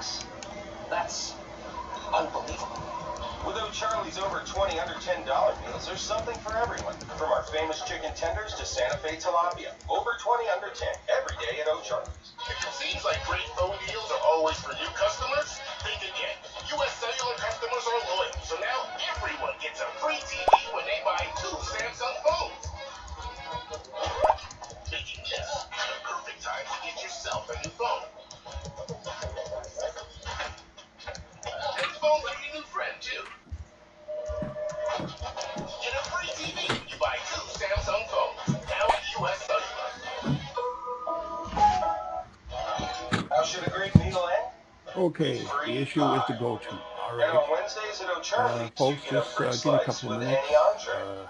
LX. That's unbelievable. With O'Charlie's over 20 under $10 meals, there's something for everyone. From our famous chicken tenders to Santa Fe tilapia. Over 20 under 10 every day at O'Charlie's. It seems like great phone deals are always for new customers. Think again. U.S. Cellular customers are loyal, so now everyone gets a free TV when they buy 2 Samsung phones. Making this the perfect time to get yourself a new phone. And the phone like a new friend, too. Get a free TV when you buy 2 Samsung phones. Now at U.S. Cellular. How should a great meal end? Okay, the issue is the go-to. All right, And on Wednesdays at O'Charlie's, folks, you get a just fruit give me a slice couple of with minutes. any entree.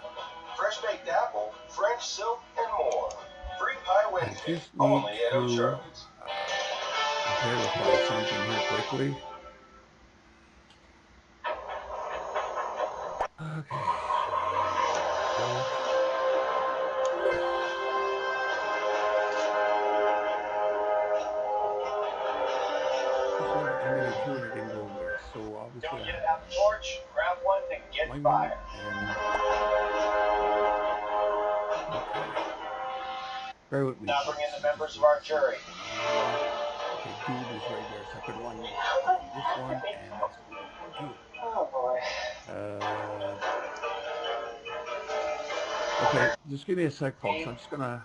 Fresh baked apple, French silk, and more. Free Pie I Wednesday, just need only at to O'Charlie's. verify something here quickly. Okay. So obviously, Don't get it out the torch, grab one to get my fire. Bear with me. Now bring in the members of our jury. Okay, dude is right there, so I could line up this one, and that's what we're going to do. Oh boy. Okay, just give me a sec, folks. I'm just going to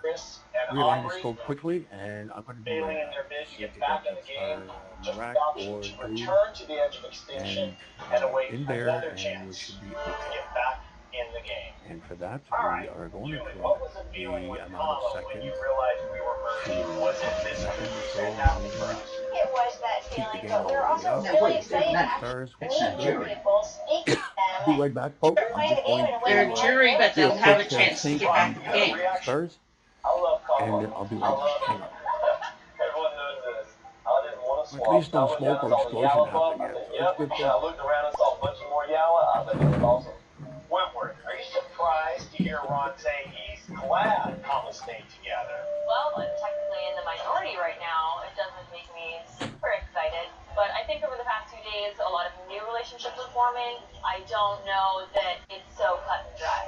realign the scope quickly, and I'm going to be right back. See if back in the game, just Marak the option or to Dude, return to the edge of extinction and await in there, another and we chance should be to okay. get back in the game. And for that, All we right. are going to Julie, drop what was it feeling with the amount of Mama when you seconds realized we were merging? Was it this fantastic for us? It was that keep the feeling, game but we were all also the way really up. excited to Stars, meet new people, speak with be them. right back, folks. They're I'm playing just the game going in a way They're that jury, but do they'll a have a quick chance to sync get back on in the game. Stars, I love and Mama. then I'll be right back. Hang on. Everyone knows this. I didn't want to At swap. least no I looked smoke down or and saw the explosion Yalla Club. happening I yet. said, So yep. it's a good And thing. I looked around and saw a bunch of more Yalla. I thought it was awesome. Wentworth, are you surprised to hear Ron say he's glad Mama stayed together? Well, I'm technically in the minority right now. It doesn't make me super excited. But I think over the past 2 days, a lot of new relationships are forming. I don't know that it's so cut and dry.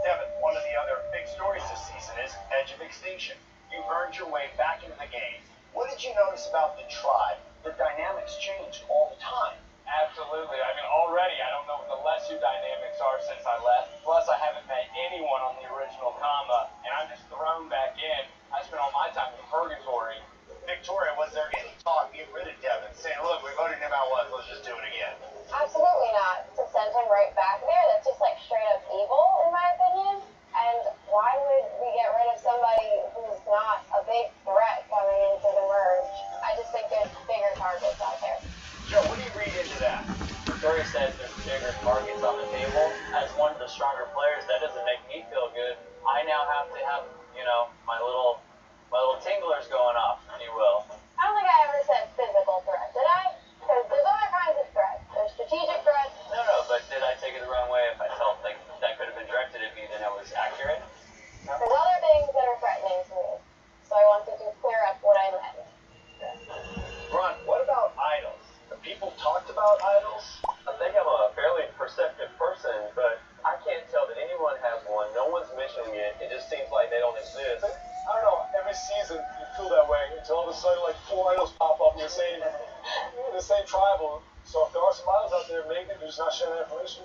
Devin, one of the other big stories this season is Edge of Extinction. You earned your way back into the game. What did you notice about the tribe? The dynamics change all the time. Absolutely. I mean, already I don't know what the Lesu dynamics are since I left. Plus, I haven't met anyone on the original comma, and I'm just thrown back in. I spent all my time in purgatory. Victoria, was there any talk get rid of Devin, saying, look, we voted him out once, let's just do it again? Absolutely not. To send him right back there, that's just like straight up evil, in my opinion. And why would we get rid of somebody who's not a big threat coming into the merge? I just think there's bigger targets out there. Joe, what do you read into that? Victoria says there's bigger targets on the table. As one of the stronger players, that doesn't make me feel good. I now have to have, you know, my little tinglers going off, if you will. I don't think I ever said physical threat, did I? Because there's other kinds of threats. There's strategic threats. No, but did I take it the wrong way if I felt like that could have been directed at me, then I was accurate? There's other things that are threatening to me. So I wanted to clear up what I meant. Ron, what about idols? Have people talked about idols? I think I'm a fairly perceptive person, but I can't tell that anyone has one. No one's mentioning it. It just seems like they don't exist. I don't know, every season you feel that way until all of a sudden like 4 idols pop up in the same tribal. So if there are some idols out there, maybe they're just not sharing that information.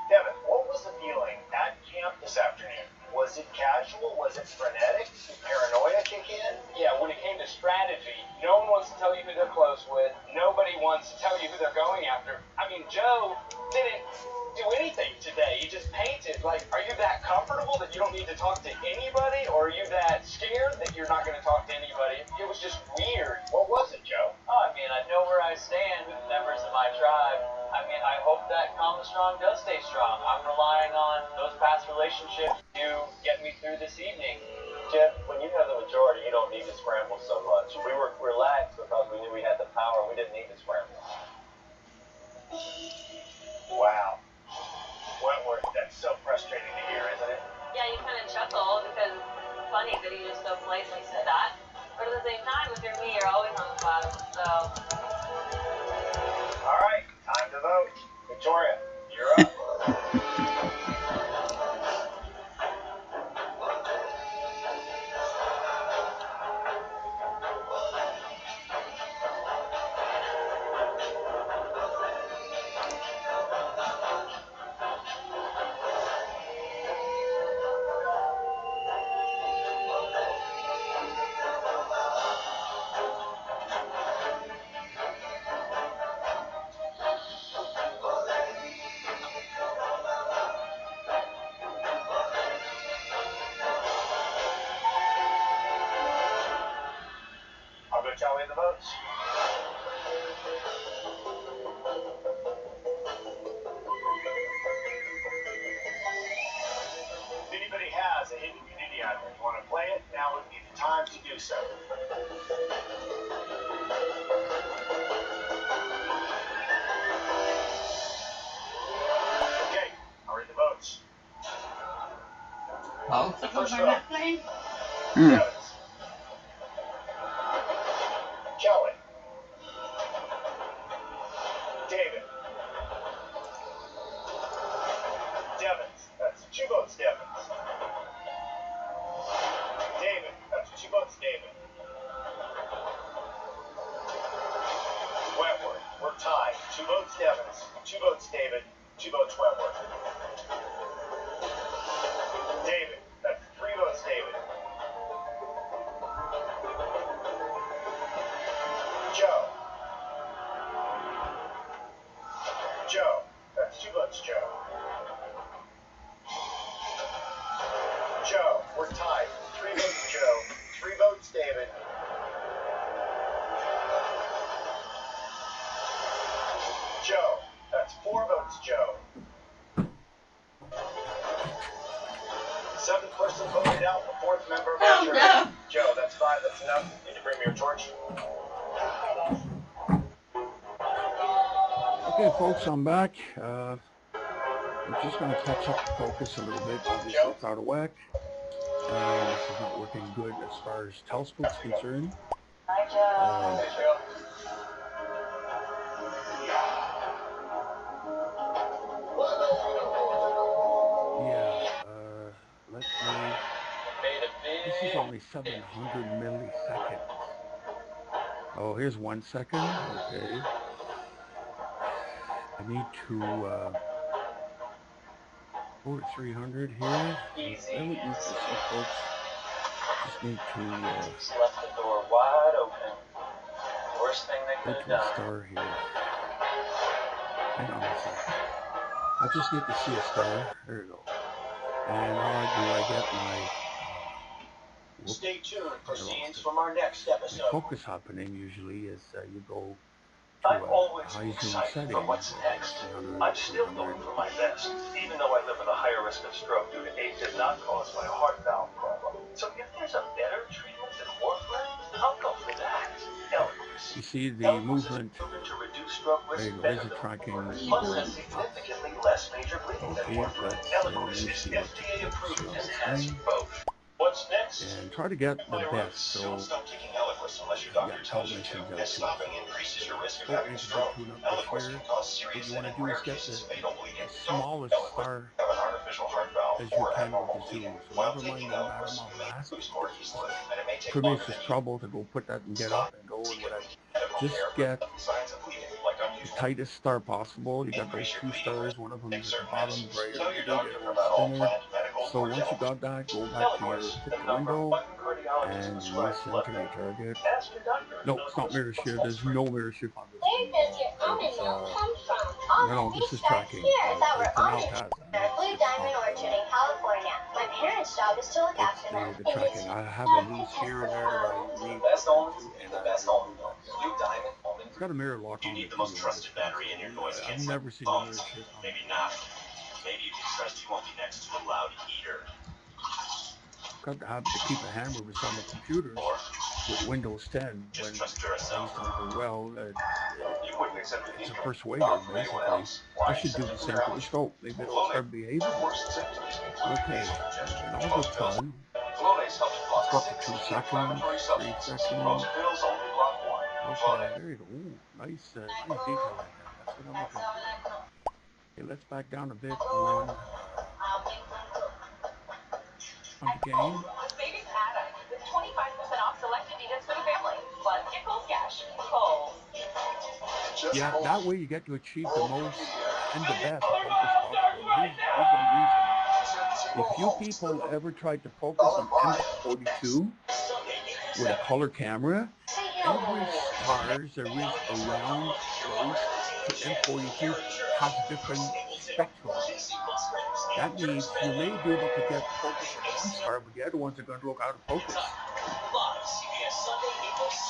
Devin, what was the feeling at camp this afternoon? Was it casual? Was it frenetic? Did paranoia kick in? Yeah, when it came to strategy, no one wants to tell you who they're close with. Nobody wants to tell you who they're going after. I mean, Joe didn't do anything today. He just painted. Like, are you that comfortable that you don't need to talk to anybody? Or are you that scared that you're not going to talk to anybody? It was just weird. What was it, Joe? Oh, I mean, I know where I stand with members of my tribe. I mean, I hope that Common Strong does stay strong. I'm relying on those past relationships to get me through this evening. Jeff, when you have the majority, you don't need to scramble so much. We were relaxed because we knew we had the power. We didn't need to scramble. Wow. Wentworth, that's so frustrating to hear, isn't it? Yeah, you kind of chuckle because it's funny that he just so politely said that. But at the same time, if you're me, you're always on the bottom. So First up. Hmm. Kelly. David. Devins. That's 2 votes, Devins. David. That's 2 votes, David. Wentworth. We're tied. 2 votes, Devins. 2 votes, David. 2 votes, Wentworth. David. That's 3 votes, David. Joe. Joe. That's 2 votes, Joe. Joe. We're tied. 3 votes, Joe. 3 votes, David. Joe. That's 4 votes, Joe. 7th person voted out, the 4th member of the jury. No. Joe, that's 5. That's enough. Need to bring me your torch. Okay, folks, I'm back. We're just going to touch up the focus a little bit. Obviously, it's out of whack. This is not working good as far as telescope's concerned. Hi, Joe. Yeah, let me... This is only 700 milliseconds. Oh, here's 1 second. Okay. I need to go to 300 here. Bear with me for a sec, folks. Just need to Left the door wide open. Worst thing they go could to a have done. star here. Hang on a sec. I just need to see a star. There you go. And how do I get my Stay tuned for I lost scenes it. from our next My episode. focus happening usually is you go I'm to a always high zoom excited setting. for what's next. 300, I'm still 200. going for my best, even though I live with a higher risk of stroke due to AFib not caused by a heart valve problem. So if there's a better treatment than warfarin, I'll go for that. LX. You see the movement. Proven to reduce stroke There risk you go. better There's a than tracking warfarin, plus going has up. significantly less major bleeding than Okay, warfarin. let's LX use is the FDA approved share and this has thing both. What's next? and try to get the best. Don't So stop taking Eliquis unless your you doctor got tells you to, televisions out as too. stopping increases your risk of Scope having a needs a stroke. big tune up this Eliquis year. can cause What serious you want and to in do rare is get cases the fatal bleeding. smallest Eliquis star have an artificial heart valve as you or can with abnormal the bleeding. zoom. So While never mind taking the Eliquis, atom you may mask. lose more easily, and it may take For me, longer it's than just you trouble to go put that and get up and go and whatever. Just get signs of bleeding, like the unusual tightest star possible. You got those increase your 2 bleeding stars. risk. One of them Take is at the certain bottom, medicines. gray Tell your underneath, the doctor other one's about all thinner. planned medical So or once you dental got that, go back to your, Eliquis, pick the the number window one cardiologist and prescribed listen blood to your thinner. target. Ask your doctor. No, it's not mirror shift. There's no mirror shift on this Where thing at does all. your almond It's milk come from? no, this is tracking. Here is our It's an almond Alcazar. in our Blue It's Diamond not, Orchard in California. My parents' job is to look it's after them. the And tracking. it's I have a loose here and there that I need to Best attend almonds to, make and the I best will do almond that. milk. Blue Diamond almond. It's got a mirror lock You on need it the too most on trusted this thing, battery in your noise I've canceling. never seen a mirror shift on Maybe it. not. Maybe you can trust you won't be next to a loud eater. Got the habit to keep a hammer beside my computer Or with Windows 10 just when trust yourself. things don't go well. You wouldn't accept a It's a deal. persuader, Not from anyone basically. else. I Why should do accept the it from same your for the allergy? scope. Maybe it'll Flonase. start behaving. Worst symptoms include Okay, indigestion in all and the most pills. fun, Flonase helps block let's go up to 2 6 key seconds, inflammatory 3 substances. seconds. Most pills only block 1. Okay, Flonase. there you go. Ooh, nice, nice detail in there. That's what I'm looking for. Okay, let's back down a bit on the game. Savings add up with 25% off select Adidas for the family. Plus, get Kohl's cash. Kohl's. Yeah, that way you get to achieve the most and the best focus possible. Here's one reason. If you people ever tried to focus on M42 with a color camera, every stars there is around close to M42 has different spectrum. That means you may be able to get focus on one star, but the other ones are going to look out of focus.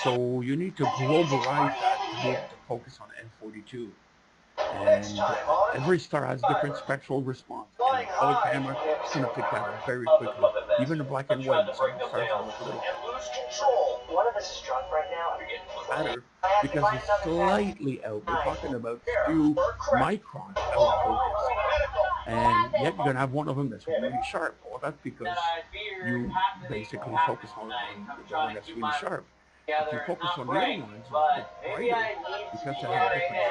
So you need to globalize that to be able to focus on N42. And every star has different spectral response. And a color camera is going to pick that up very quickly. Even the black and white, some stars will look a little One of us is drunk right now. better because it's slightly out. We're talking about a few microns out of focus. and yet you're gonna have one of them that's really sharp. Well, that's because you basically focus on the one that's really sharp. If you focus on the other ones, a bit brighter, because they have different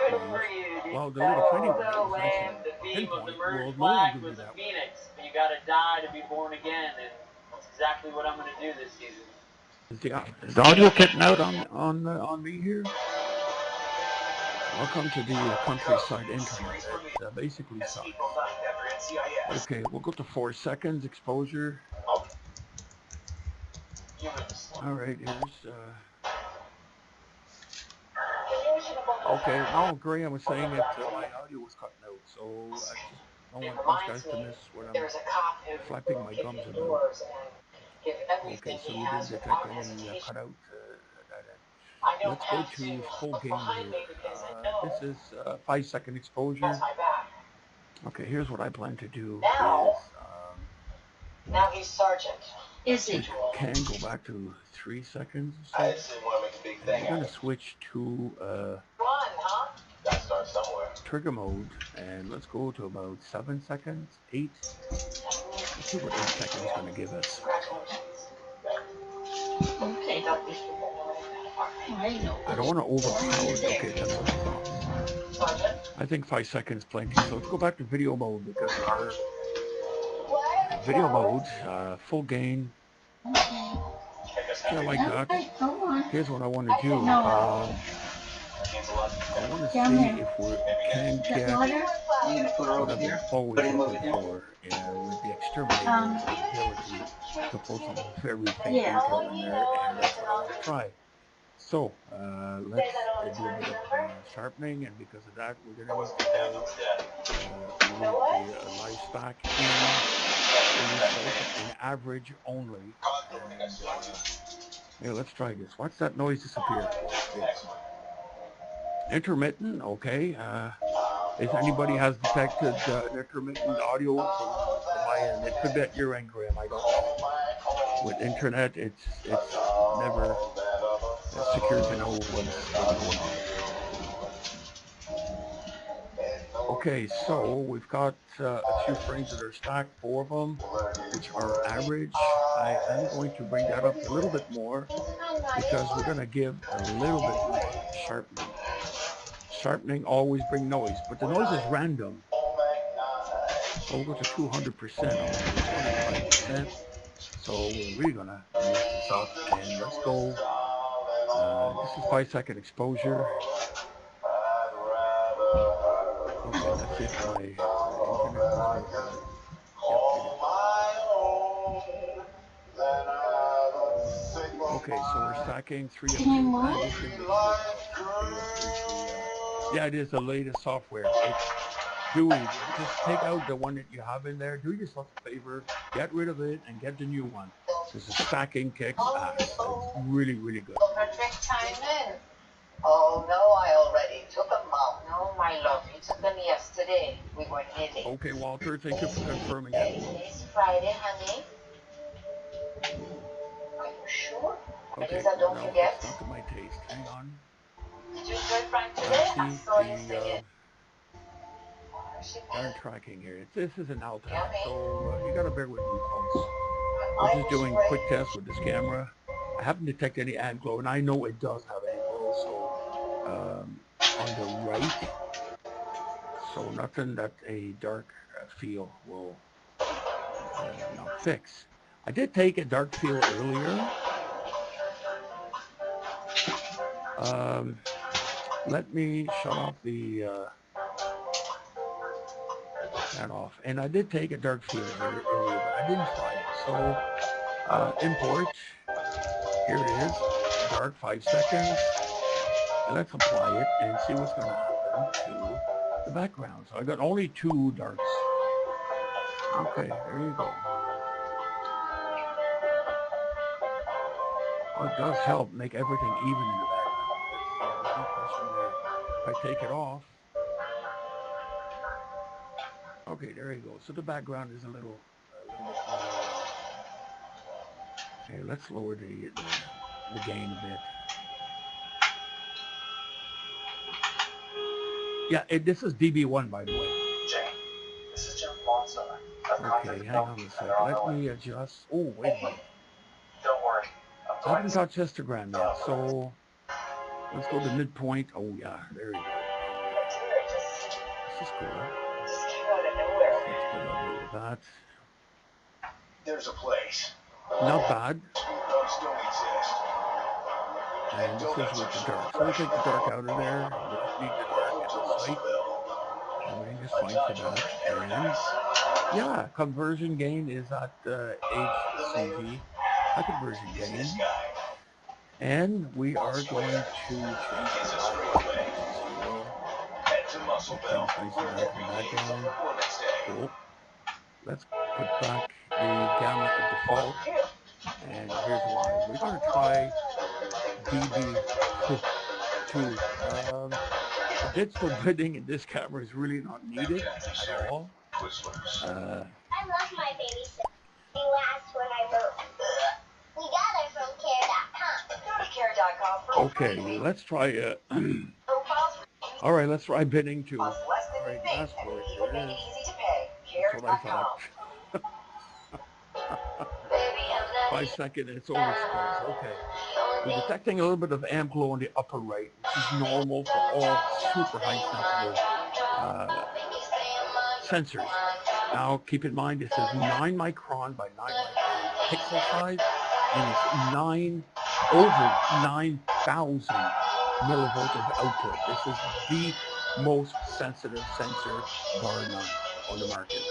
spectrum range, well, the little tiny one that was nice and pinpoint will no longer be that way. You gotta die to be born again, and that's exactly what I'm gonna do this season. Is the audio cutting out on me here? Welcome to the countryside internet. It basically sucks. Okay, we'll go to 4 seconds exposure. All right, here's. Okay, no, Graham was saying that my audio was cutting out, so I just don't want those guys to miss what I'm flapping my gums about. Okay, so we didn't detect any cutout that end. Let's go to full game here. This is 5 second exposure. Okay, here's what I plan to do is now he's sergeant. Is we it? can go back to 3 seconds or so. And we're gonna switch to trigger mode, and let's go to about 7 seconds, 8. Let's see what 8 seconds is gonna give us. Okay. I don't want to overpower it. Okay, that's what I thought. I think 5 seconds plenty. So let's go back to video mode, because our video mode, full gain. Yeah, like that. Here's what I want to do. I want to see if we can get what I've been always looking for with the Exterminator, the ability to pull some very faint detail in there, and that's what I want to try. So let's do a bit of sharpening, and because of that, we're going to need to go with the livestock in average only. And, yeah, let's try this. Watch that noise disappear. Intermittent, okay. If anybody has detected intermittent audio from my end, it could be at your end, Graham. I don't know. With internet, it's never secure to know what's going on. Okay, so we've got a few frames that are stacked, 4 of them, which are average. I am going to bring that up a little bit more, because we're going to give a little bit more sharpening. Sharpening always brings noise, but the noise is random. So we'll go to 200% on 205%. So we're really going to mess this up, and let's go. This is 5 second exposure. Okay, let's see if my internet was working. Okay, so we're stacking 3 of 2. Yeah, it is the latest software. It's Dewey. Just take out the one that you have in there. Do yourself a favor, get rid of it, and get the new one. This is stacking kicks ass. It's really, really good. Perfect timing. Oh no, I already took them out. No, my love, you took them yesterday. We were knitting. Okay, Walter, thank you for confirming it. Today's Friday, honey. Are you sure? Okay, Lisa, don't no, forget. it's not to my taste. Hang on. Did you enjoy Frank today? I saw you singing. Darn tracking here. This is an Alta, so you gotta bear with me, folks. I'm just doing quick tests with this camera. I haven't detected any ad glow, and I know it does have ad glow, so on the right, so nothing that a dark feel will not fix. I did take a dark feel earlier. Let me shut off the that off, and I did take a dark feel earlier, but I didn't try it. So import. Here it is, dark 5 seconds. And let's apply it and see what's going to happen to the background. So I got only 2 darks. Okay, there you go. Well, it does help make everything even in the background. There's no question there. If I take it off. Okay, there you go. So the background is a little bit more. Okay, let's lower the gain a bit. Yeah, this is DB1, by the way. Okay, hang on a sec. Let me adjust. Oh, wait a minute. Don't worry. I haven't touched histogram yet, so let's go to midpoint. Oh, yeah, there you go. This is cool. Just came out of nowhere. Let's get a bit of that. There's a place. Not bad. Those don't exist. And this is with the dark. So we'll take the dark out of there. We don't need the dark in the sight. Everything is fine for that. And yeah, conversion gain is at HCG. High conversion gain. And we are going to change the background to 0. Things nice and dark in the background. Cool. Let's put back the gamma at default. And here's why. We're going to try DB2. The digital bidding in this camera is really not needed at all. I love my babysitter. She lasts when I burp. We got her from care.com. Go to care.com for Okay, let's try all right, let's try bidding too. All costs less than right, you think, passport, and even there make it it is. easy to pay. That's what I thought. Baby, I'm 5 seconds, it's overexposed. Okay. We're detecting a little bit of amp glow on the upper right, which is normal for all super high sensitive sensors. Now, keep in mind, this is 9 micron by 9 micron pixel size, and it's over 9,000 millivolt of output. This is the most sensitive sensor, bar none, on the market.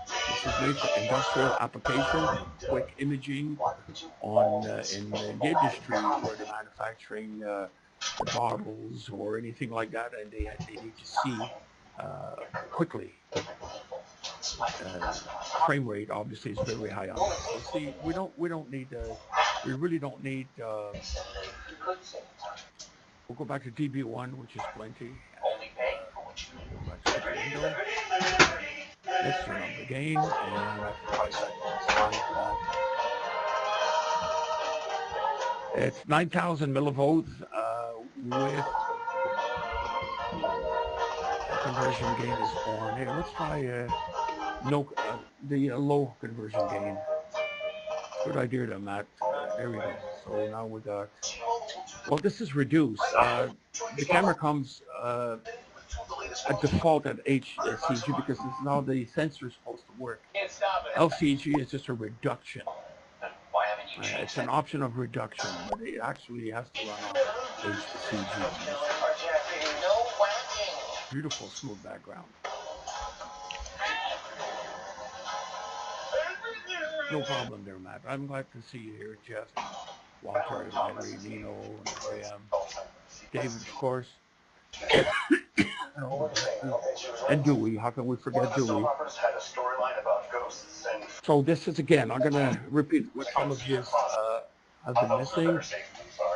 This is made for industrial application, quick imaging on in the industry where they're manufacturing the bottles or anything like that, and they need to see quickly. Frame rate obviously is very high on this. So see, we really don't need. We'll go back to DB1, which is plenty. Go back to the window. Let's turn on the gain, and after 5 seconds, it's 9,000 millivolts with conversion gain is on. Hey, let's try the low conversion gain. Good idea there, Matt. There we go. So now we got. Well, this is reduced. The camera comes at default at HCG because it's now the sensor is supposed to work. LCG is just a reduction. It's an option of reduction, but it actually has to run on HCG. Beautiful smooth background. No problem there, Matt. I'm glad to see you here, Jeff, Walter, Larry, Nino, and Graham, David, of course. And Dewey, how can we forget Dewey? So this is, again, I'm going to repeat what some of you have been missing.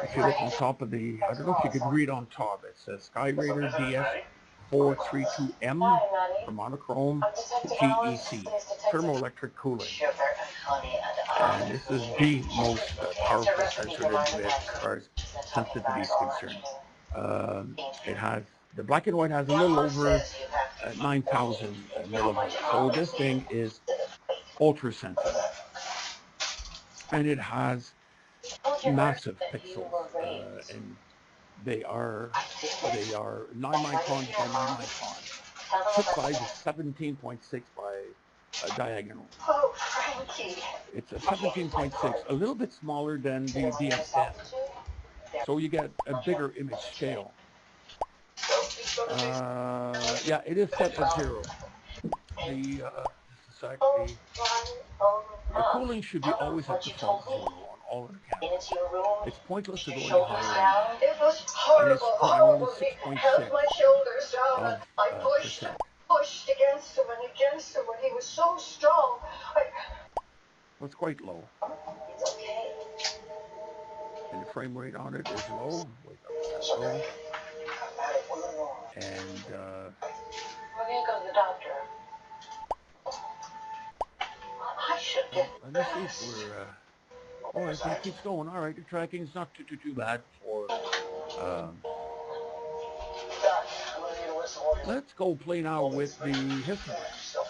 If you look on top of the, I don't know if you could read on top, it says Skyraider DS432M for monochrome TEC, thermoelectric cooling. And this is the most powerful sensor that we have as far as sensitivity is concerned. It has, the black and white has a little over 9,000 millivolts. So this thing is ultra sensitive. And it has massive pixels, and they are 9 microns by 9 microns. Chip size is 17.6 by diagonal. Oh, Frankie. It's a 17.6, a little bit smaller than the DS10. So you get a bigger image scale. Yeah, it is set at 0. The cooling should be always at default 0 on all of the cameras. It's pointless to go any higher than that. It was And it's horrible. only 6.6 My shoulders down. of I pushed against him and he was so strong. Well, it's quite low. It's okay. And the frame rate on it is low. Wait up, low. And We're gonna go to the doctor. I should get. let me see if we're. All right, it keeps going. All right, the tracking's not too bad for. Let's go play now with the histogram.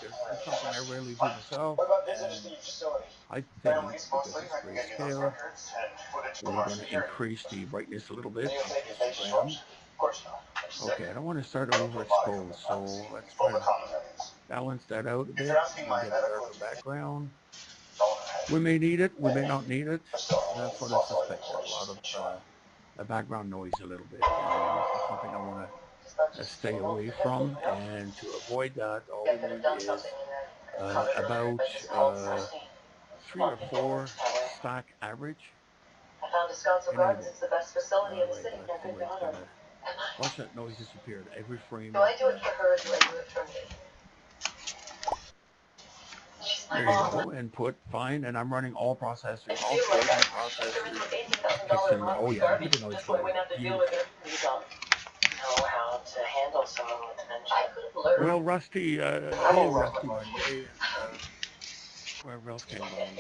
This is something I rarely do myself, What about visiting and your facility? I think because it's grayscale, we're going to increase the brightness a little bit of histogram. Okay, I don't want to start overexposed, so let's try to balance that out a bit and get a darker background. We may need it, we may not need it. That's what I suspected. A lot of the background noise a little bit, and this is something I want to stay away from. And to avoid that, all we need is about 3 or 4 stack average. I found Descanso Gardens. It's the best facility in the city. Let's see where it's gonna. Watch that noise disappeared. Every frame. Do I do it for her or do I do it for me? There you go. Input, fine. And I'm running all processors, all staging processors. Fixing, oh yeah, look at the noise floor. Well, Rusty, hey, Rusty, buddy. Wherever else came along.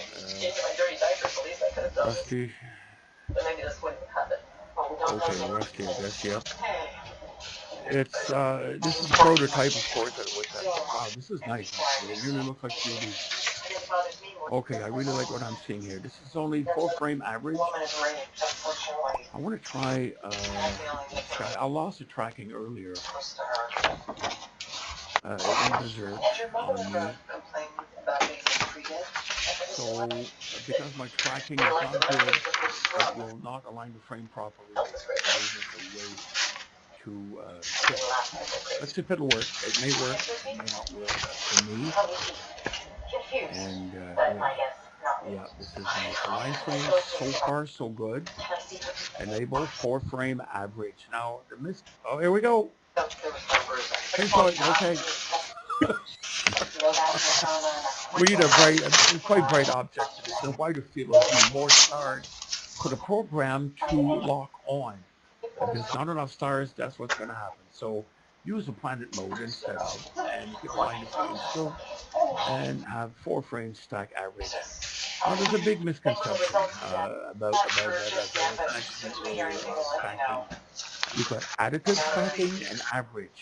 Rusty. Okay, Rusty, I guess, yep. It's, this is a prototype, of course. Wow, this is nice, actually. It really looks like 3D. Okay, I really like what I'm seeing here. This is only 4 frame average. I want to try, I lost the tracking earlier. It went berserk on me. So, because my tracking is not good, it will not align the frame properly. To let's see if it'll work. It may work, it may not work for me. And yeah, this is nice. The line frame so far so good. Enable 4 frame average. Now the mist. Oh, here we go. Okay. We need a quite bright object for this. In a wider field of view, more stars for the program to lock on. If there's not enough stars, that's what's going to happen. So use the planet mode instead of, and you can align the frames still, and have 4 frames stack average. Now there's a big misconception about that, as I was mentioning earlier, stacking. You've got additive stacking and average.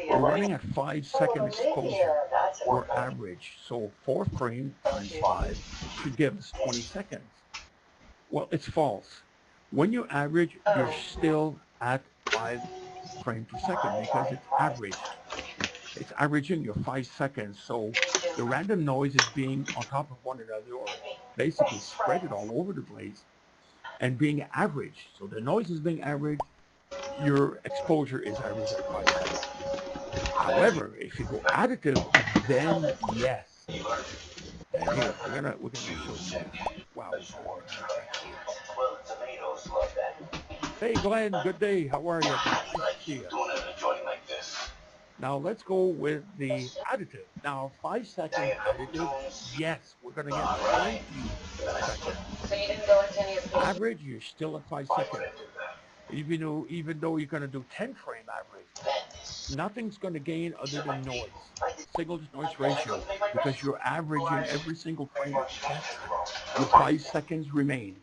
We're running at 5-second exposure or average. So 4 frames times 5 should give us 20 seconds. Well, it's false. When you average, you're still at 5 frames per second because it's averaged. It's averaging your 5 seconds. So the random noise is being on top of one another, or basically spread it all over the place and being averaged. So the noise is being averaged. Your exposure is averaged at 5 seconds. However, if you go additive, then yes. And here, we're gonna show you. Wow. Hey Glenn, good day. How are you? Nice to see you. Now let's go with the additive. Now 5-second additive, yes, we're gonna get 20 seconds. So you didn't go into any of the Average, you're still at 5 seconds. Even though you're going to do 10 frame average, nothing's going to gain other than noise, signal to noise ratio, because you're averaging every single frame that you capture. Your 5 seconds remain.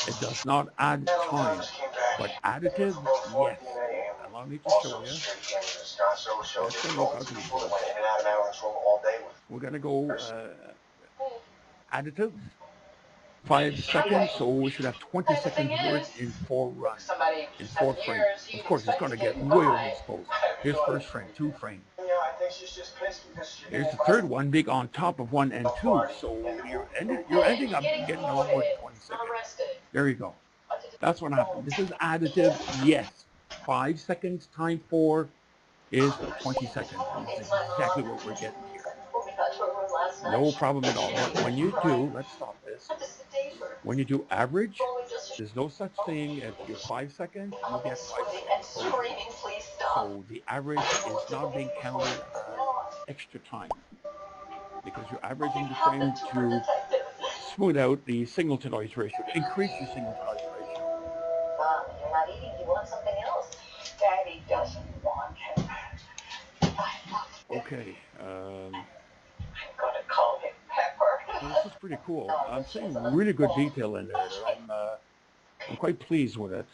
It does not add time, but additive, yes. Allow me to show you. That's going to look ugly. We're going to go additive. 5 seconds, so we should have 20 seconds worth in 4 runs, in 4 frames. Of course, it's going to get way overexposed. Here's first frame, 2 frames. Here's the third one, big on top of 1 and 2. So you're ending up getting a lot more than 20 seconds. There you go. That's what happened. This is additive, yes. 5 seconds times 4 is 20 seconds. This is exactly what we're getting here. No problem at all. But when you do, let's stop this. When you do average, there's no such thing as your 5 seconds, you get 5 seconds. So the average is not being counted as extra time, because you're averaging the frame to smooth out the signal to noise ratio, increase the signal to noise ratio. Mom, you're not eating. You want something else? Daddy doesn't want it. Okay. I'm gonna call him Pepper. Well, this is pretty cool. I'm seeing really good detail in there. I'm quite pleased with it.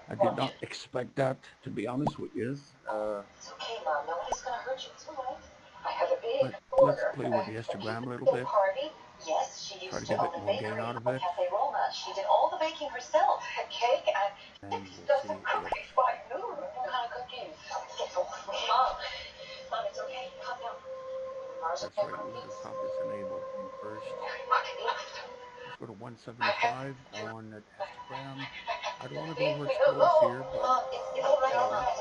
I did not expect that, to be honest with you. It's okay, Mom. Nobody's gonna hurt you. It's all right. I have a big But let's play with the histogram a little bit. party. Yes, she Try to used get a to bit own a more gain bakery, out of it. Cafe Roma. She did all the baking herself. Cake and And we'll see if cookies by noon. What kind of cookies? Mom, it's okay. Calm down. that's right. We'll just have this enabled in first. Let's go to 175 on the histogram. I don't want to go overexposed here, but let's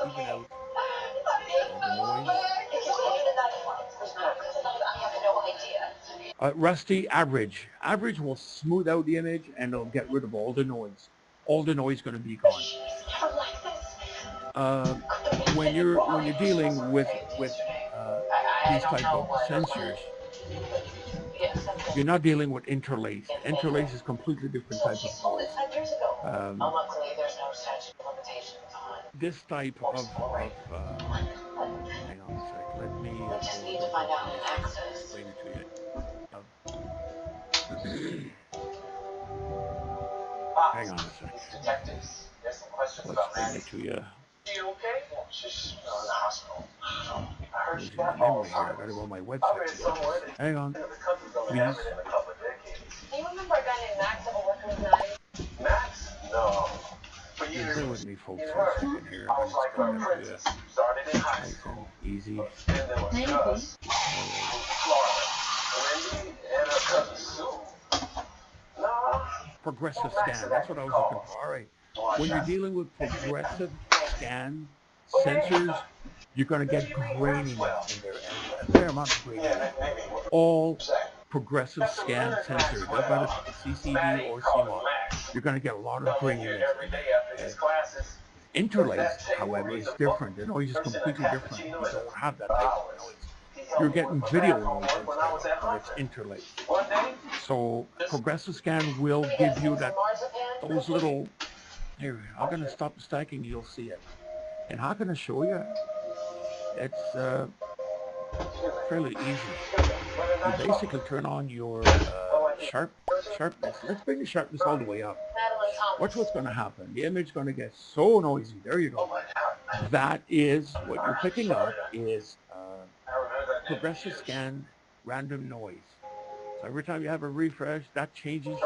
even out the noise. Rusty, average. Average will smooth out the image and it'll get rid of all the noise. All the noise is going to be gone. When you're dealing with these type of sensors, you're not dealing with interlace. Interlace is completely different type of noise. This type of hang on a sec. Let me explain it to you. Hang on a sec. Detectives, there's some questions Let's about explain it to you. You okay? Well, she's in the hospital. I heard Losing she my got memory here. I gotta go on my website. Hang on, please. Do you remember a guy named Max ever working with knives? Max? No. For years. Bear with me, folks, for a second here. I'm gonna explain it to you. Started in high Nice school. and easy. Then there was Gus. Florida. Wendy and her cousin Sue. Progressive scan. That's what I was looking for. All right. When you're dealing with progressive scan sensors, you're going to get graininess in there, and a fair amount of graininess. All progressive scan sensors, whether it's CCD or CMOS, you're going to get a lot of graininess. Interlace, however, is different. The noise is completely different. You don't have that type of noise. You're getting video noise instead when it's interlaced. So progressive scan will give you those little. Here, I'm going to stop the stacking. You'll see it. And how can I show you? It's fairly easy. You basically turn on your sharpness. Let's bring the sharpness all the way up. Watch what's going to happen. The image is going to get so noisy. There you go. That is what you're picking up is progressive scan random noise. So every time you have a refresh, that changes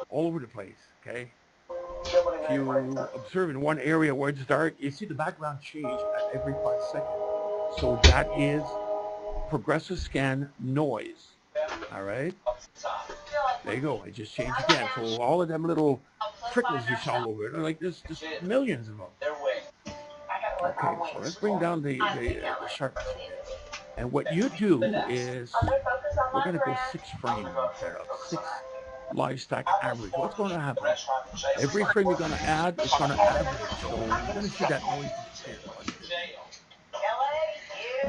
all over the place. Okay. If you observe in one area where it's dark, you see the background change at every 5 seconds. So that is progressive scan noise. All right. There you go. It just changed again. So all of them little trickles you saw over it, like there's just millions of them. Okay, so let's bring down the sharpness. And what you do is we're going to go 6 frames instead of 6 live stack average. What's going to happen? Every frame you're going to add is going to average. So you're going to see that noise disappear. Okay, here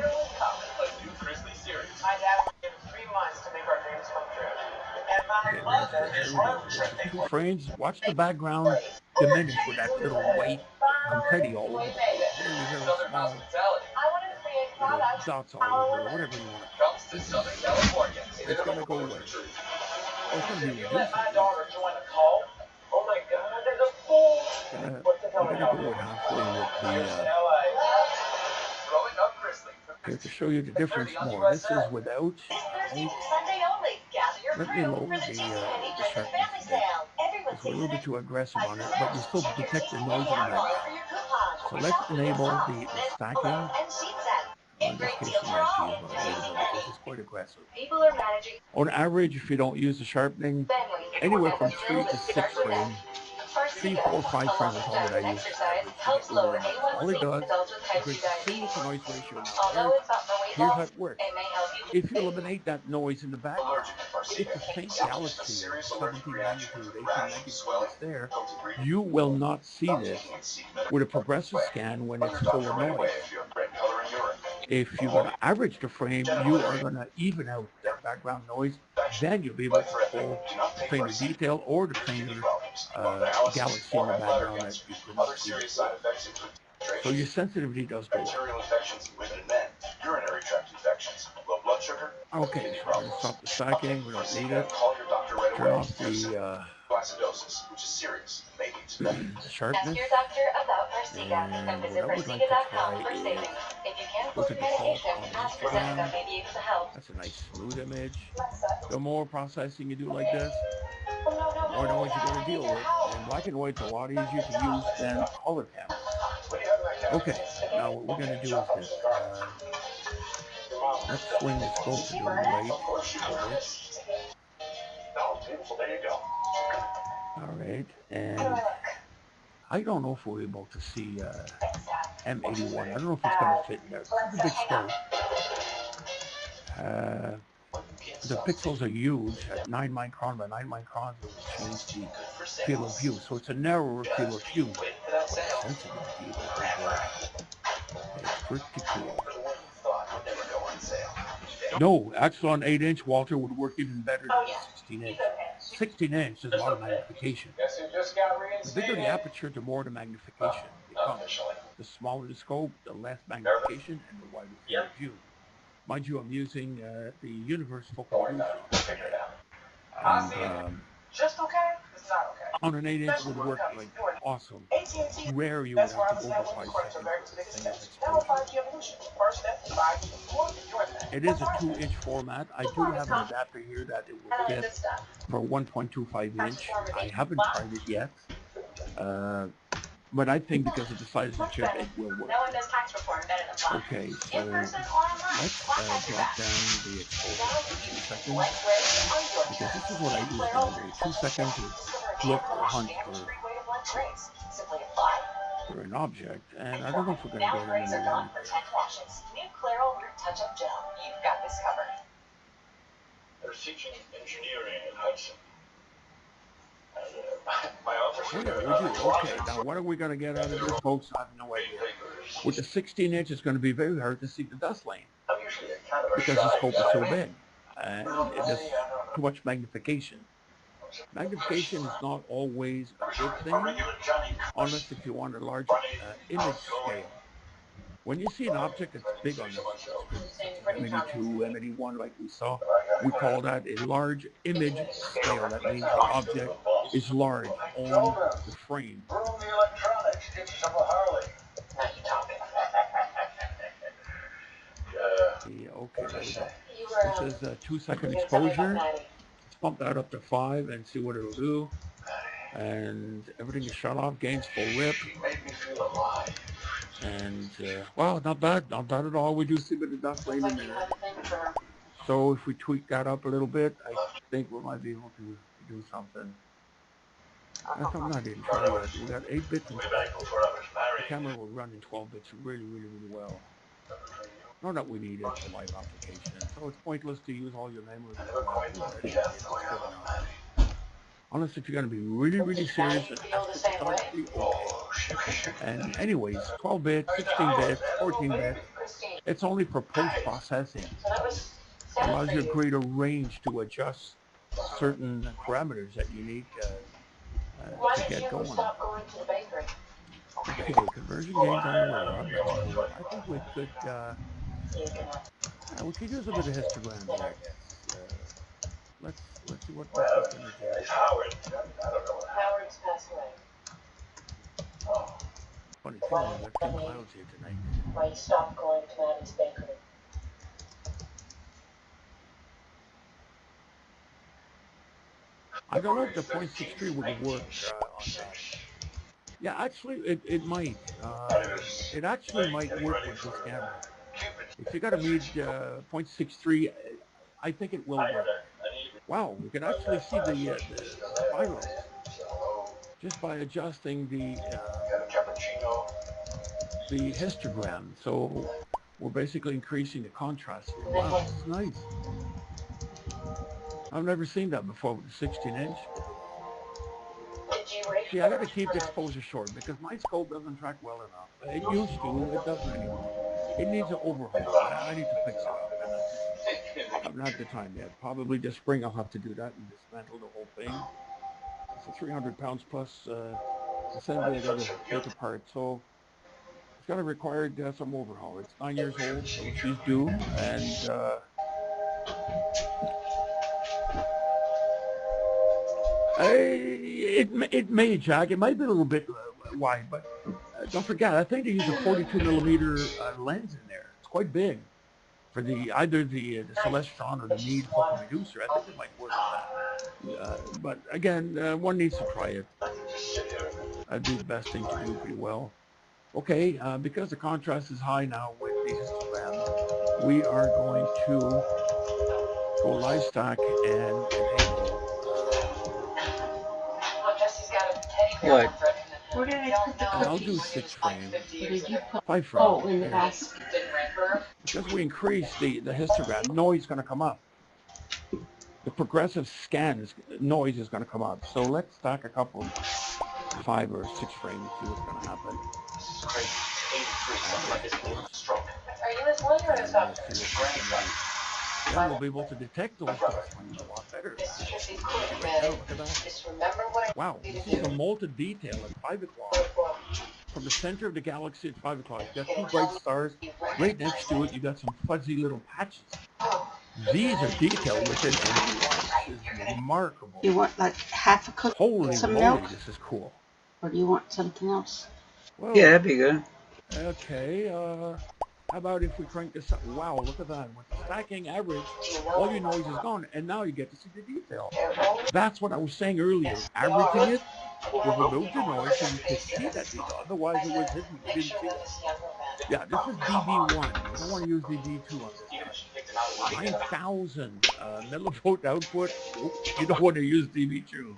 we go. This is 2 frames. Watch the background diminish with that little white confetti all over the place. Very, very small little dots all over, or whatever you want to call it. It's going to go away. Oh, it's going to be reduced. We're going to go with halfway with the here to show you the difference more. This is without light. Let me lower the sharpness a bit. It's a little bit too aggressive on it, but you still detect the noise in the background. So let's enable the stacking. In this case, I'm going to use one because it's quite aggressive. On average, if you don't use the sharpening, anywhere from 3 to 6 frames, 3, 4, 5 frames is all that I use. All it does is create a signal to noise ratio. Now, here's how it works. If you eliminate that noise in the background, if the faint galaxy of 17 magnitude, 18 magnitude is there, you will not see this with a progressive scan when it's full of noise. If you're going to average the frame, you are going to even out that background noise. Then you'll be able to pull the fainter detail or the fainter galaxy in the background that you could not see. So your sensitivity does go up. Okay, so I'm going to stop the stacking. We don't need it. Turn off the sharpness. Ask your doctor about Farxiga and And what visit I would like to Farxiga.com try for is savings. If you can't go afford to your default medication, on ask for someone Instagram. that may be able to help. That's a nice smooth image. The more processing you do like this, the more noise you're going to deal with. And black and white's a lot easier to use than color cameras. Okay, now what we're going to do is this. Let's swing the scope to the right a bit. So there you go. All right, and I don't know if we're able to see M81. I don't know if it's going to fit in there. This is a big scope. The pixels are huge at 9 micron. By 9 microns, it will change the field of view. So it's a narrower field of view. But the sensitivity is ridiculous. It's pretty cool. No, actually on 8-inch, Walter would work even better than 16-inch. 16-inch is a lot of magnification. The bigger the aperture, the more the magnification becomes. The smaller the scope, the less magnification, and the wider field of view. Mind you, I'm using the Universe Focal Illusion. And Just okay? It's not okay. on an 8-inch would work like awesome. Rare you would have to go over 5 seconds for a single exposure. It is a 2-inch format. I do have an adapter here that it will fit for 1.25 inch. I haven't tried it yet. But I think because of the size of the chip, it will work. Okay, so let's drop down the exposure for 2 seconds, because this is what I use nowadays. 2 seconds to look or hunt for an object, and I don't know if we're going to get it in the right. They're teaching engineering in Hudson. Oh yeah, we do. Okay, now what are we going to get out of this, folks? I have no idea. With the 16-inch, it's going to be very hard to see the dust lane because the scope is so big and it has too much magnification. Magnification is not always a good thing, unless if you want a large image scale. When you see an object that's big on the M82, M81 like we saw, we call that a large image scale. That means the object is large on the frame. Broom the electronics, get yourself a Harley. Now you talking. Yeah, okay, there we go. This is a 2-second exposure. Let's bump that up to 5 and see what it'll do. And everything is shut off, gain's full rip. Made me feel alive. And, well, not bad at all. We do see a bit of dust lane in there. So if we tweak that up a little bit, I think we might be able to do something. I'm not even sure yet. We got 8 bits in spec. The camera will run in 12 bits really, really, really well. Not that we need it for live application. So it's pointless to use all your memory. Unless if you're going to be really, really serious and astronomically okay. And anyways, 12 bits, 16 bits, 14 bits, it's only for post-processing. It allows you a greater range to adjust certain parameters that you need to get going. Okay, conversion gains on the way up. I think we could use a bit of histogram here, I guess. Let's see what this is going to do. It's Howard. I don't know what Howard's passed away. Oh. Funny thing, we've got 2 clouds here tonight. Why you stopped going to Maddie's bakery? I don't know if the .63 would work on that. Yeah, actually, it might. It actually might work with this camera. If you got a Meade .63, I think it will work. Wow, we can actually see the spirals just by adjusting the histogram. So we're basically increasing the contrast here. Wow, this is nice. I've never seen that before with the 16-inch. See, I got to keep the exposure short because my scope doesn't track well enough. It used to, it doesn't anymore. It needs an overhaul. I need to fix it up. And I haven't had the time yet. Probably this spring I'll have to do that and dismantle the whole thing. It's a 300 pounds plus assembly I got to take apart. So it's got to require some overhaul. It's 9 years old, so she's due. And It may, Jack. It might be a little bit wide, but don't forget, I think they use a 42 millimeter lens in there. It's quite big for either the Celestron or the Meade Focal Reducer. I think it might work for that. But again, one needs to try it. That'd be the best thing to do pretty well. Okay, because the contrast is high now with the histogram, we are going to go live stack and enable. What? Where did I put the cookies? I'll do 6 frames. Where did you put? 5 frames. Oh, in the basket. Because we increase the histogram, noise is going to come up. The progressive scans, noise is going to come up. So let's stack a couple, 5 or 6 frames, see what's going to happen. Are you as one or as that? Then we'll be able to detect those dust ones a lot better. Right now, look at that. Wow, this is a molten detail at 5 o'clock. From the center of the galaxy at 5 o'clock, you got 2 bright stars. Right next to it, you got some fuzzy little patches. These are detailed within MD1. This is remarkable. You want like half a cookie? Holy some moly, milk? this is cool. Or do you want something else? Well, Yeah, that'd be good. okay, how about if we crank this up? Wow, look at that. With the stacking average, all your noise is gone, and now you get to see the detail. That's what I was saying earlier. Averaging it will remove the noise so you can see that detail. Otherwise, it was hidden. You didn't see it. Yeah, this is DB1. We don't want to use DB2 on this guy. 9,000 millivolt output. You don't want to use DB2.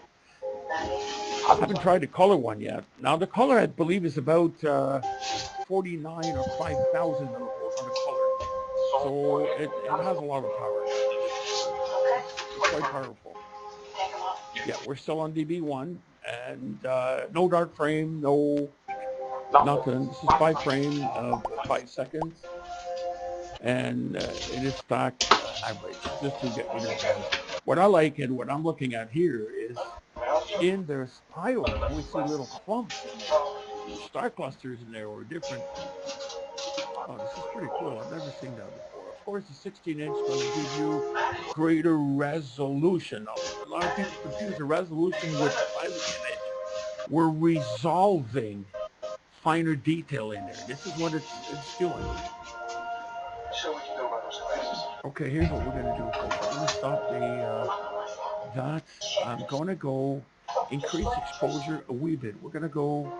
I haven't tried the color one yet. Now, the color, I believe, is about 49 or 5,000 millivolts on the color. So it has a lot of power. It's quite powerful. Yeah, we're still on DB1, and no dark frame, no nothing. This is 5 frames of 5 seconds, and it is stacked average, just to get rid of that. What I like and what I'm looking at here is in their spiral, we see little clumps in there. Star clusters in there or different. Oh, this is pretty cool. I've never seen that before. Of course, the 16-inch is going to give you greater resolution. A lot of people confuse the resolution with the 5-inch. We're resolving finer detail in there. This is what it's doing. Okay, here's what we're going to do, folks. I'm going to stop that. I'm going to go increase exposure a wee bit. We're going to go,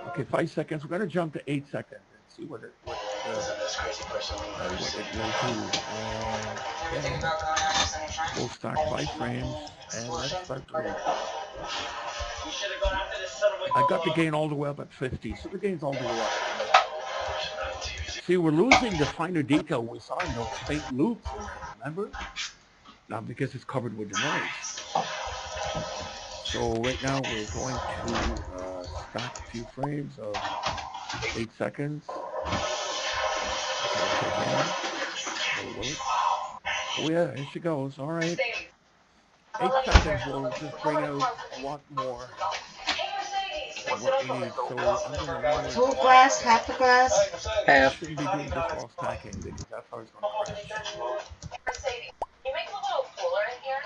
okay, 5 seconds. We're going to jump to 8 seconds and see what it will do. We'll stack 5 frames and let's start the roll. I got the gain all the way up at 50, so the gain's all the way up. See, we're losing the finer detail we saw in those faint loops in there, remember? Now because it's covered with the noise. So right now we're going to stack a few frames of 8 seconds. Oh yeah, here she goes. All right. 8 seconds will just bring out a lot more than what we need. So I'm going to run Full glass, half a glass? Half. Shouldn't be doing this while stacking because that's how it's going to crash. Mercedes, you make it a little cooler in here?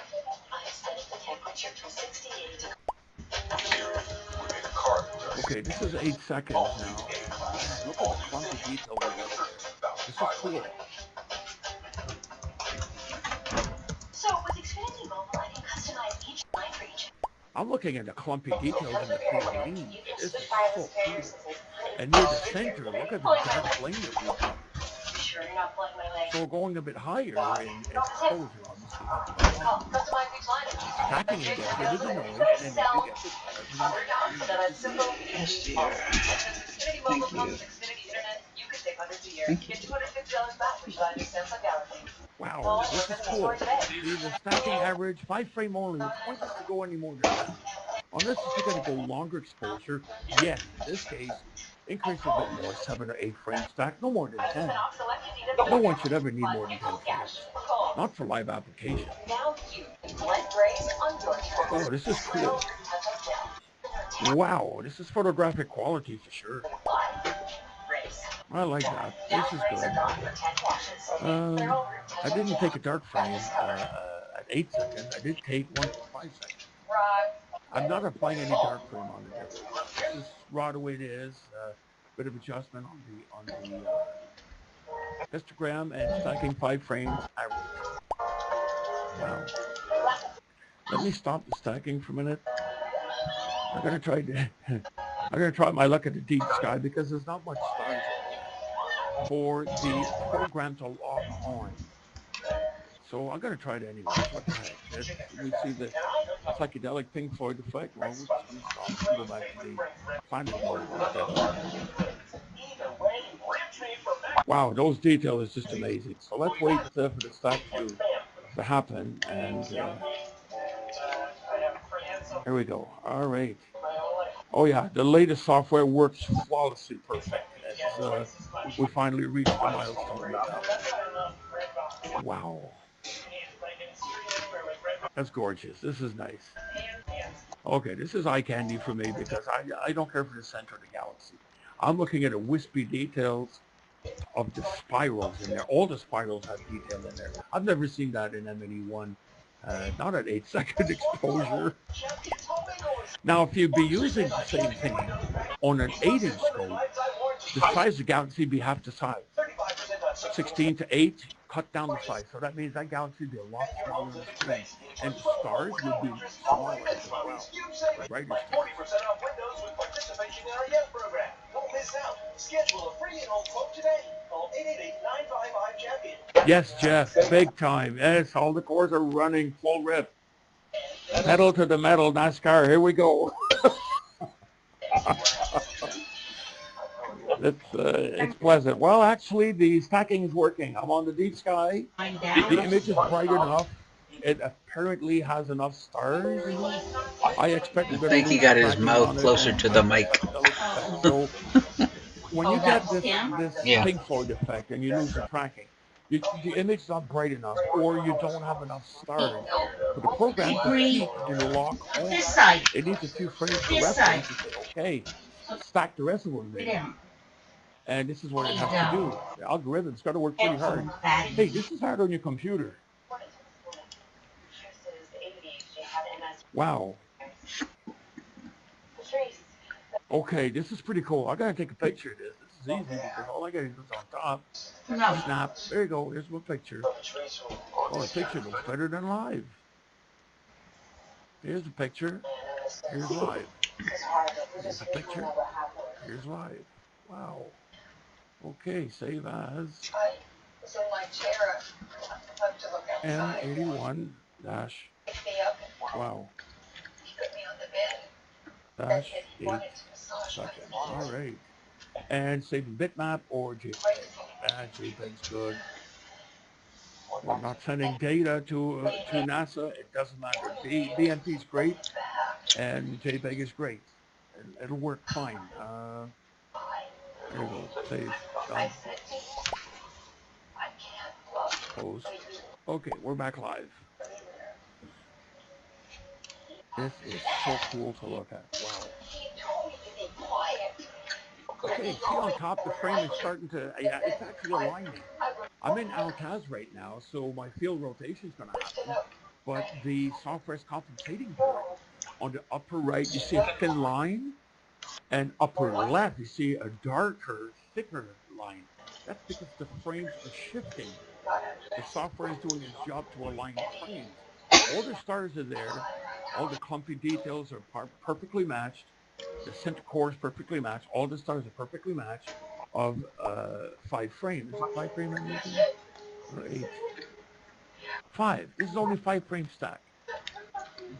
I set the temperature to 68. Okay, this is 8 seconds now. Look at the clumpy detail we got there. This is cool. So with Xfinity Mobile, I can customize each line for each. I'm looking at the clumpy details in the green. This is so cool. And near the center, look at the dark flame that we got. So we're going a bit higher in exposure. Stacking it gets rid of the noise and you get the Thank you. Thank you. Wow, this is cool. See, the stacking average, 5 frame only. We don't want this to go any more than that. Unless you're going to go longer exposure, yes, in this case, increase a bit more, 7 or 8 frame stack, no more than 10. No one should ever need more than 10 frames. Not for live application. Oh, this is cool. Wow, this is photographic quality for sure. I like that. This is good. I didn't take a dark frame. I at 8 seconds. I did take one for 5 seconds. I'm not applying any dark frame on it there right now. This is raw the way it is. Bit of adjustment on the histogram and stacking 5 frames average. Wow. Let me stop the stacking for a minute. I'm gonna try my luck at the deep sky because there's not much stars in there for the program to lock on. So I'm gonna try it anyways. What the heck? We see the psychedelic Pink Floyd effect. Well, we're just gonna stop and go back to the planet mode instead of. Wow, those details is just amazing. So let's wait for the stack to happen, and here we go. All right. Oh yeah, the latest software works flawlessly perfect. We finally reached the milestone with that one. Wow. That's gorgeous. This is nice. Okay, this is eye candy for me because I don't care for the center of the galaxy. I'm looking at the wispy details of the spirals in there. All the spirals have detail in there. I've never seen that in M&E1. Not at 8-second exposure. Now, if you'd be using the same thing on an 8-inch scope, the size of the galaxy would be half the size. 16 to 8, cut down the size. So that means that galaxy would be a lot smaller on the screen. And the stars would be smaller as well. The brighter stars. Yes, Jeff, big time. Yes, all the cores are running full rip. Pedal to the metal, NASCAR. Here we go. It's pleasant. Well, actually, the stacking is working. I'm on the deep sky. The image is bright enough. It apparently has enough stars. I expect we're going to think he got his mouth closer to the mic. So when you get this Pink Floyd effect and you lose the tracking, the image is not bright enough, or you don't have enough stars for the program to peak and lock on. It needs a few frames for reference to say, okay, stack the rest of them there. And this is what it has to do. The algorithm's got to work pretty hard. Hey, this is hard on your computer. Wow. Okay, this is pretty cool. I gotta take a picture of this. This is easy because all I gotta do is on top. Snap. There you go. Here's my picture. Oh, the picture looks better than live. Here's the picture. Here's live. Here's the picture. Here's live. Wow. Okay, save as M81 dash. Wow. Dash 8 seconds. All right. And save bitmap or JPEG. JPEG's good. We're not sending data to NASA. It doesn't matter. BMP is great, and JPEG is great. It'll work fine. There you go. Save. Done. Post. Okay, we're back live. This is so cool to look at. Wow. Okay, see on top the frame is starting to, yeah, it's actually aligning. I'm in Altaz right now, so my field rotation is going to happen, but the software is compensating for it. On the upper right, you see a thin line, and upper left, you see a darker, thicker line. That's because the frames are shifting. The software is doing its job to align frames. All the stars are there. All the clumpy details are perfectly matched. The center core is perfectly matched. All the stars are perfectly matched of 5 frames. Is it 5 frame I'm using? Or 8? 5. This is only 5 frame stack.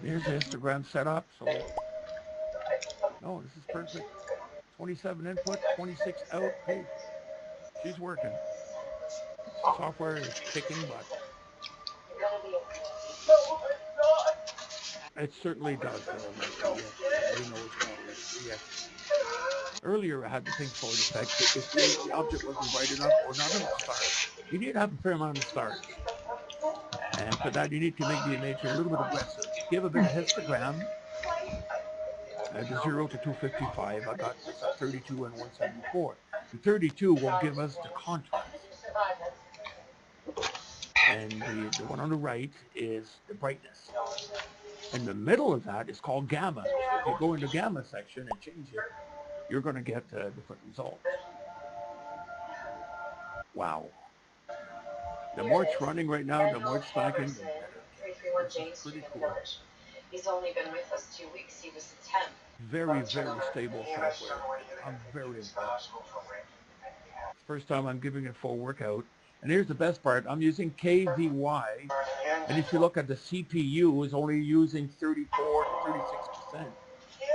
There's the histogram set up. So, no, this is perfect. 27 input, 26 out. Hey, she's working. Software is kicking butt. It certainly does. Yes. Earlier, I had the Pink Floyd effect. If the object wasn't bright enough or not enough stars, you need to have a fair amount of stars. And for that, you need to make the image a little bit aggressive. Give a bit of histogram. The 0 to 255, I got this at 32 and 174. The 32 will give us the contrast. and the one on the right is the brightness. In the middle of that is called gamma. So if you go in the gamma section and change it, you're going to get different results. Wow. The more it's running right now, the more it's stacking, the better it gets. This is pretty cool. He's only been with us 2 weeks. He was a temp. Very, very stable software. I'm very impressed. First time I'm giving it a full workout. And here's the best part. I'm using KVY. And if you look at the CPU, it's only using 34 to 36%.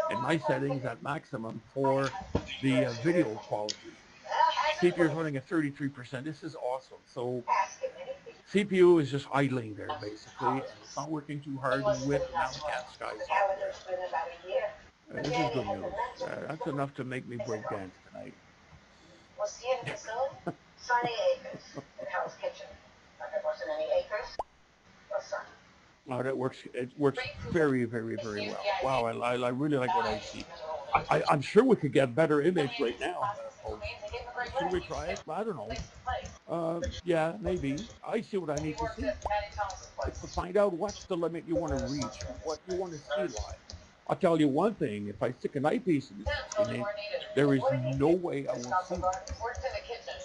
And my settings at maximum for the video quality. CPU is running at 33%. This is awesome. So CPU is just idling there, basically. And it's not working too hard with Mallin Sky software. This is good news. That's enough to make me break dance tonight. Was he in the facility? 20 acres. Hell's Kitchen. Like it wasn't any acres. Listen. Oh, that works. It works very, very, very well. Wow, I really like what I see. I'm sure we could get better image right now. Should we try it? I don't know. Yeah, maybe. I see what I need to see. It's to find out what's the limit you want to reach, what you want to see live. I'll tell you one thing, if I stick an eyepiece in this 16-inch, there is no way I will see it. Worked in the kitchen.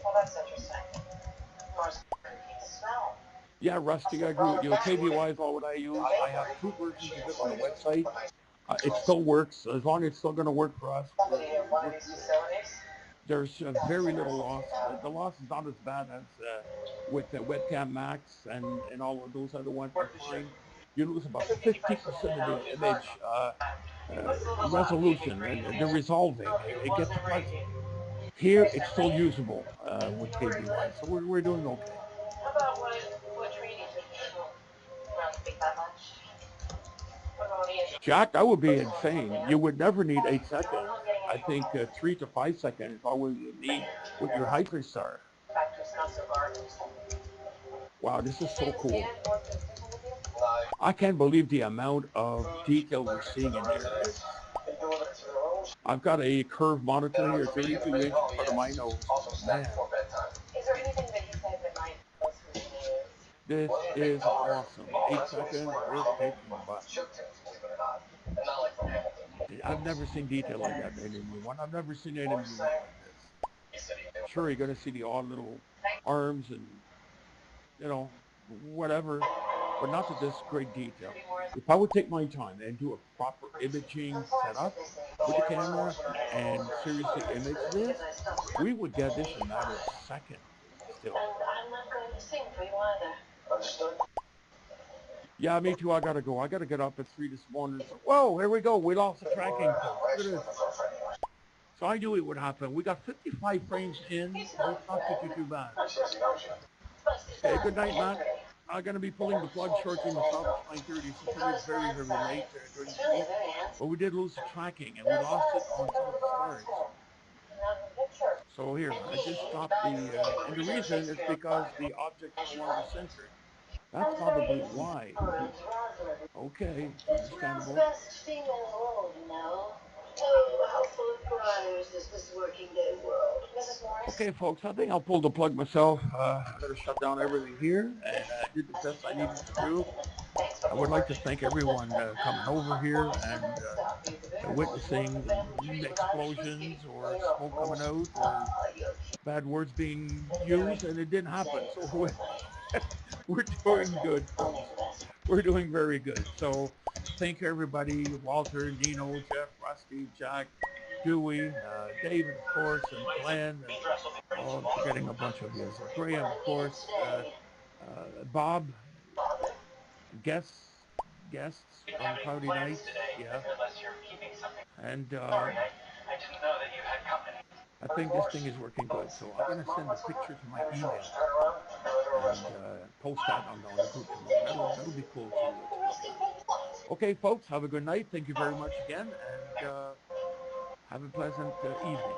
Well, that's interesting. Smell. Yeah, Rusty, I agree with you. KVY is all what I use. I have 2 versions of it on the website. It still works, as long as it's still going to work for us. There's very little loss. The loss is not as bad as with the Webcam Max and all of those other ones. Fine. You lose about 50% of the image resolution, and the resolving. It gets fuzzy. Here, it's still usable with KVY, so we're doing okay. How about what treaty took you? Not speak that much. What about you? Jack, that would be insane. You would never need 8 seconds. I think 3 to 5 seconds is all you need with your Hyperstar. Wow, this is so cool. I can't believe the amount of detail we're seeing in here. I've got a curved monitor here, 32 inch in front of my nose. Man. Is there anything that you said that might This is awesome. 8 seconds, we're kicking butt. I've never seen detail like that in any new one. I've never seen any new one like this. Sure, you're going to see the odd little arms and, you know, whatever, but not to this great detail. If I would take my time and do a proper imaging setup with the camera and seriously image this, we would get this in a matter of seconds still. And I'm not going to sing for you either. Understood. Yeah, me too. I gotta go. I gotta get up at 3 this morning. So, whoa, here we go. We lost the tracking. Look at this. So I knew it would happen. We got 55 frames in. So it's not too bad. Okay, good night, Matt. I'm gonna be pulling the plug shortly myself at 9:30. So it's very, very late during the week. But we did lose the tracking, and we lost it on some of the stars. So here, I just stopped the, and the reason is because the object is no longer centered. That's probably why. Okay, understandable. Okay, folks, I think I'll pull the plug myself. I better shut down everything here, and I did the best I needed to do. I would like to thank everyone coming over here and witnessing explosions or smoke coming out or bad words being used, and it didn't happen. So we're doing good, folks. We're doing very good. So thank you, everybody. Walter, Nino, Jeff, Rusty, Jack, Dewey, David, of course, and Glenn. And, oh, I'm forgetting a bunch of you. Graham, of course. Bob. Guests on Cloudy Nights. Yeah. And I think this thing is working good. So I'm going to send a picture to my email and post that on the group tomorrow. That'll be cool too. Okay, folks, have a good night. Thank you very much again, and have a pleasant evening.